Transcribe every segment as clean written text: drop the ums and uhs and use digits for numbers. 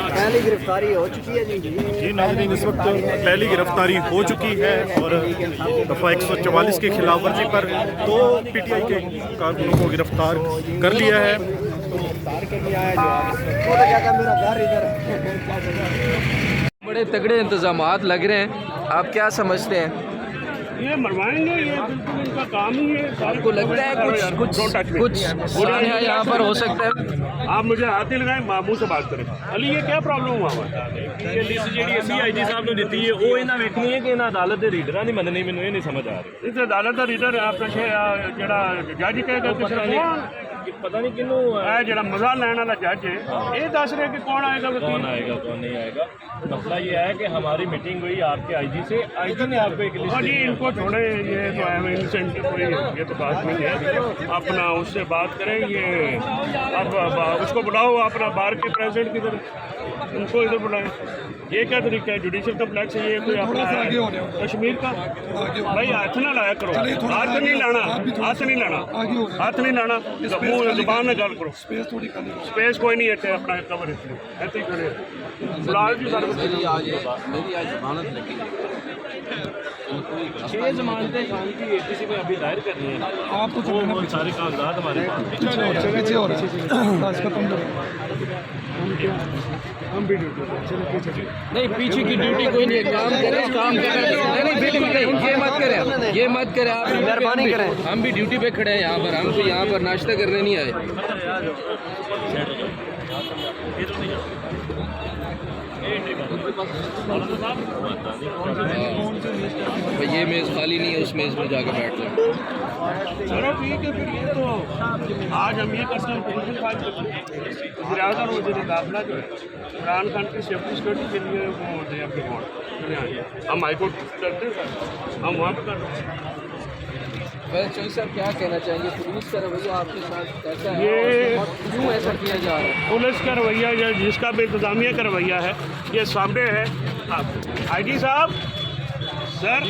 पहली गिरफ्तारी हो चुकी है जी नाज़रीन, इस वक्त पहली गिरफ्तारी हो चुकी है और दफ़ा 144 की खिलाफ वर्जी पर 2 PTI के कारकुनों को गिरफ्तार कर लिया है। बड़े तगड़े इंतजामात लग रहे हैं, आप क्या समझते हैं? ये मरवाएंगे, ये बिल्कुल इनका काम ही है। आपको लगता है कुछ सान्या यहाँ पर हो सकता है? आप मुझे हाथ नहीं लगाएं, मामू से बात करें। अली ये क्या प्रॉब्लम हुआ ये लिस्ट जी CID साहब ने दी है वो इन्हें वेखनी है कि इन्हें अदालत के रीडर नहीं मननी, मैंने ये नहीं समझ आ रही। इस अदालत का रीडर आपका जड़ा जज कहेगा पता नहीं किनू जड़ा मजा लैन वाला जज है, ये दस रहे कि कौन आएगा कौन आएगा कौन नहीं आएगा। मसला ये है कि हमारी मीटिंग हुई आपके IG से, IG ने आपको एक लिस्ट जी इनको छोड़े, ये तो इंसेंटिव कोई ये तो बात नहीं है, अपना उससे बात करें। ये अब उसको बुलाओ, अपना बार के प्रेसिडेंट की तरफ उनको इधर बुलाएं। ये क्या तरीका है? जुडिशल कम्प्लेक्स है ये कोई अपना कश्मीर का? भाई हाथ ना लाया करो, हाथ नहीं लाना, हाथ नहीं लाना, हाथ नहीं लाना, जुबान में गल करो। स्पेस कोई नहीं है, अपना कवर ऐसे ही खड़े फिलहाल जी। सर मेरी आज जमानत लगी, 6 जमानतें की APC में अभी दायर करनी है। आप तो सारे कागजात हमारे पास पीछे हो रहा है। नहीं पीछे की ड्यूटी कोई नहीं है, काम करें नहीं बिल्कुल नहीं, ये मत करें आप, मेहरबानी करें। हम भी ड्यूटी पे खड़े हैं यहाँ पर, हम तो यहाँ पर नाश्ता करने नहीं आए। ये मेज़ खाली नहीं है, उस मेज़ में जाके बैठ लो। चलो ठीक है, फिर ये तो आज हम ये करते हैं वज़ीर दाखिला जो है इमरान खान की सेफ्टी सिक्योरिटी के लिए वो होते हैं अपने वोट, हम हाईकोर्ट करते हैं सर, हम वहाँ पर करते हैं। वैसे चौधरी साहब क्या कहना चाहेंगे, पुलिस का रवैया आपके साथ कैसा है, ये क्यों ऐसा किया जा रहा है? पुलिस का रवैया या जिसका भी इंतजामिया का रवैया है ये सामने है। IG साहब, सर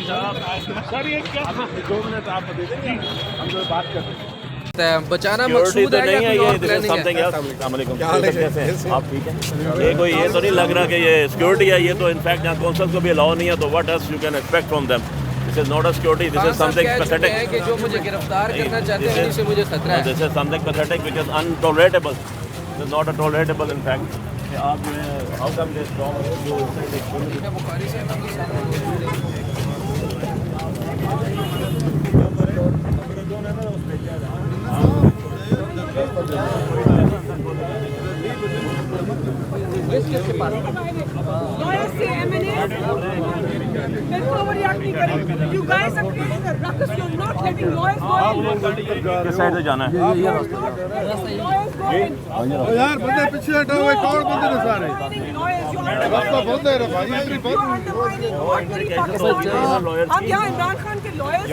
ये क्या 2 मिनट आप दे देंगे, हम जो बात करते हैं। बचाना मकसूद है या कोई और प्लानिंग है? आप ठीक है? ये कोई ये तो नहीं लग रहा कि ये सिक्योरिटी है, ये तो इनफैक्ट यहाँ कौंसल को भी अलाउ नहीं है, तो what else you can expect from them. This is not a security, this is something pathetic कि जो मुझे गिरफ्तार करना चाहते हैं उनसे मुझे खतरा है। This is something pathetic which is untolerable, this is not a tolerable in fact. आप जो है हाउ कम दिस बुखारी से Lawyers say M&As, then overreact नहीं करें. You guys are creating a ruckus. You're not letting lawyers go in. किस side से जाना है? Lawyers go in. यार बंदे पीछे हटो, वे कौन बंदे ने सारे? Lawyers, you are रास्ता बंद है रे भाई, एंट्री बंद। undermining Pakistan. अब यहाँ इमरान खान के lawyers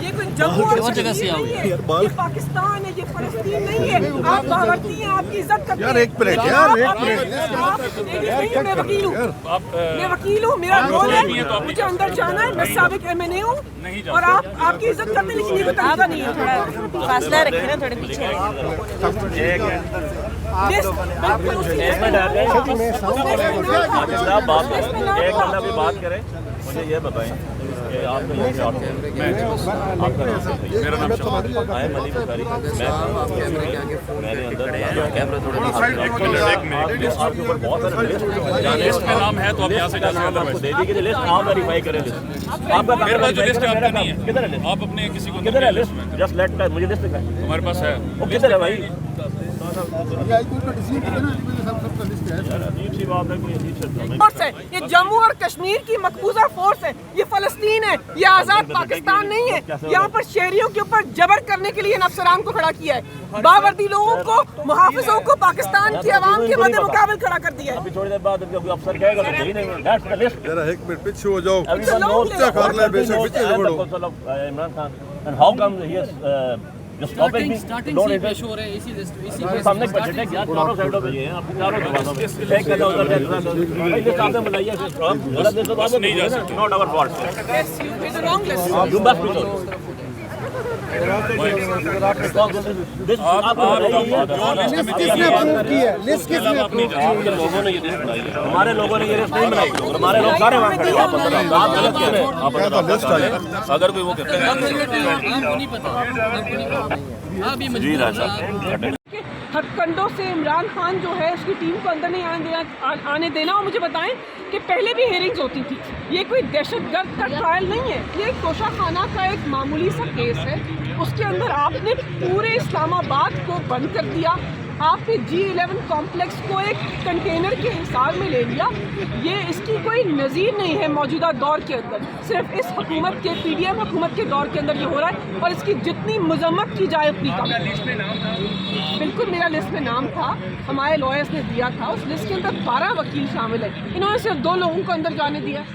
ये कोई जम्मू और कश्मीर नहीं है, ये पाकिस्तान है, ये फलस्तीन नहीं है। आप बावर्ती हैं, आपकी इज्जत करते हैं। यार एक मिनट, यार एक मिनट। मैं वकील हूँ, मेरा रोल है, मुझे अंदर जाना है, मैं साबिक MNA हूँ और आप आपकी इज्जत करते हैं, लेकिन ये कोई तरीका नहीं है। थोड़ा फासला रखें ना, थोड़े पीछे एक बंदा भी बात करें, मुझे ये बताएं कि आपका नाम क्या है? आपका नाम मेरा नाम आए मली बुखारी। मेरे अंदर कैमरा थोड़ा आपके ऊपर बहुत सारे लिस्ट में नाम है, तो आप यहाँ से जा सकते हैं। आपको दे दी कि लिस्ट आप वेरीफाई करें। लिस्ट आपका मेरे पास जो लिस्ट है आपका नहीं है। किधर है लिस्ट? आप अपने किसी को किधर है लिस्ट? जस्ट लेट मुझे लिस्ट दिखाएं। हमारे पास है। वो किधर है भाई? फोर्स है, ये जम्मू और कश्मीर की मकबूजा फोर्स है, ये फलस्तीन है, ये आजाद पाकिस्तान नहीं है। यहाँ पर शहरियों के ऊपर जबर करने के लिए इन अफसरान को खड़ा किया है, बावर्दी लोगों को, मुहाफिजों को पाकिस्तान की आवाम के मद्दे मुकाबल खड़ा कर दिया है। अभी थोड़ी देर बाद अफसर कहेगा तो यही नहीं, दैट्स द लिस्ट। जरा एक मिनट पीछे हो जाओ, Imran Khan and how come he has Just stop it. Don't interest. सामने बजट है क्या चारों साइडों पे ये हैं आप चारों दरवाजों में एक कदम उधर भाई लिस्ट आपने बनाई है गलत लिस्ट तो आप नहीं जा सकते not our fault Yes, you made the wrong list. You must be told this आप लिस्ट किसने अप्रूव की है? आपके लोगों ने ये लिस्ट बनाई है हमारे लोगों ने ये लिस्ट नहीं बनाई हमारे लोग सारे वहाँ खड़े हैं आप गलत कह रहे हैं आप लिस्ट आई अगर कोई वो कहते हैं जी राजा हथकंडों से इमरान खान जो है उसकी टीम को अंदर नहीं आने देना और मुझे बताएं कि पहले भी हेयरिंग्स होती थी ये कोई दहशतगर्द का ट्रायल नहीं है ये तोशाखाना का एक मामूली सा केस है उसके अंदर आपने पूरे इस्लामाबाद को बंद कर दिया आपने G11 कॉम्प्लेक्स को एक कंटेनर के हिसाब में ले लिया ये इसकी कोई नज़ीर नहीं है मौजूदा दौर के अंदर सिर्फ इस हुकूमत के PDM हुकूमत के दौर के अंदर ये हो रहा है और इसकी जितनी मजम्मत की जाए उतनी कम बिल्कुल मेरा लिस्ट में नाम था हमारे लॉयर्स ने दिया था उस लिस्ट के अंदर 12 वकील शामिल है इन्होंने सिर्फ 2 लोगों को अंदर जाने दिया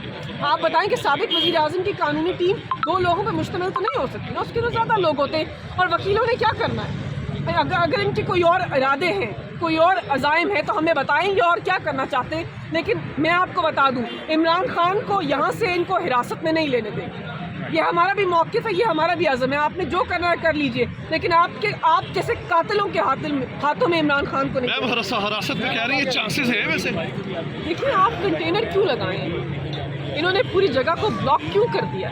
आप बताएं कि साबिक वज़ीर आज़म की कानूनी टीम 2 लोगों पर मुश्तमिल तो नहीं हो सकती ना उसके तो ज़्यादा लोग होते हैं और वकीलों ने क्या करना है अगर इनके कोई और इरादे हैं कोई और अज़ाइम है तो हमें बताएंगे और क्या करना चाहते हैं लेकिन मैं आपको बता दूं इमरान खान को यहाँ से इनको हिरासत में नहीं लेने देंगे ये हमारा भी मौक़िफ़ है ये हमारा भी अज़म है आपने जो करना है कर लीजिए लेकिन आप जैसे कातिलों के हाथों में इमरान खान को नहीं हिरासत में कह रही है चांसेस है वैसे देखिए आप कंटेनर क्यों लगाएं इन्होंने पूरी जगह को ब्लॉक क्यों कर दिया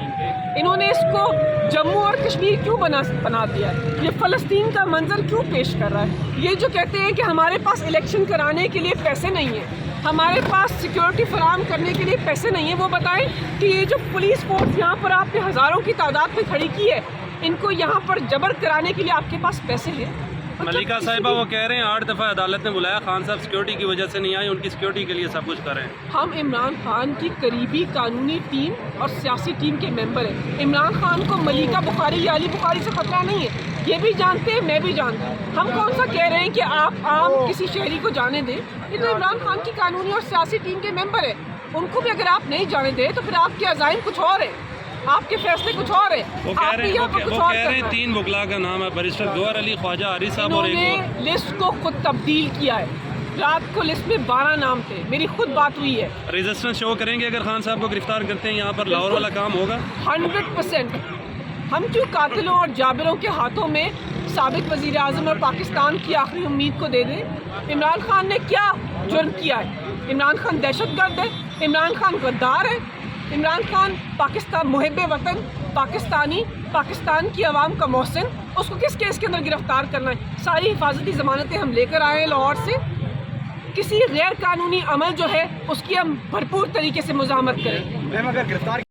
इन्होंने इसको जम्मू और कश्मीर क्यों बना दिया ये फ़लस्तीन का मंजर क्यों पेश कर रहा है ये जो कहते हैं कि हमारे पास इलेक्शन कराने के लिए पैसे नहीं हैं हमारे पास सिक्योरिटी फराहम करने के लिए पैसे नहीं है वो बताएं कि ये जो पुलिस फोर्स यहाँ पर आपने हज़ारों की तादाद में खड़ी की है इनको यहाँ पर जबर कराने के लिए आपके पास पैसे हैं मलिका साहिबा वो कह रहे हैं 8 दफ़ा अदालत ने बुलाया खान साहब सिक्योरिटी की वजह से नहीं आए उनकी सिक्योरिटी के लिए सब कुछ कर रहे हैं हम इमरान खान की करीबी कानूनी टीम और सियासी टीम के मेंबर हैं इमरान खान को मलिका बुखारी या अली बुखारी से खतरा नहीं है ये भी जानते हैं मैं भी जानता हूँ हम कौन सा कह रहे हैं कि आप आम किसी शहरी को जाने दें ये तो इमरान खान की कानूनी और सियासी टीम के मेंबर है उनको भी अगर आप नहीं जाने दें तो फिर आपके अज़ाइम कुछ और है आपके फैसले कुछ और है वो कह रहे हैं 3 वकला का नाम है बैरिस्टर गौहर अली ख्वाजा आरिफ साहब और एक और लिस्ट को खुद तब्दील किया है रात को लिस्ट में 12 नाम थे मेरी खुद बात हुई है रेजिस्टेंस शो करेंगे अगर खान साहब को गिरफ्तार करते हैं यहाँ पर लाहौर वाला काम होगा 100% हम क्यों कातिलों और जाबिरों के हाथों में साबिक वज़ीर आज़म और पाकिस्तान की आखिरी उम्मीद को दे दें इमरान खान ने क्या जुर्म किया है इमरान खान दहशतगर्द है इमरान खान गद्दार है इमरान खान पाकिस्तान मुहिब्बे वतन पाकिस्तान की आवाम का मोहसिन उसको किस केस के अंदर गिरफ्तार करना है सारी हिफाजती ज़मानतें हम लेकर आए हैं लाहौर से किसी गैर कानूनी अमल जो है उसकी हम भरपूर तरीके से मुज़ाहमत करें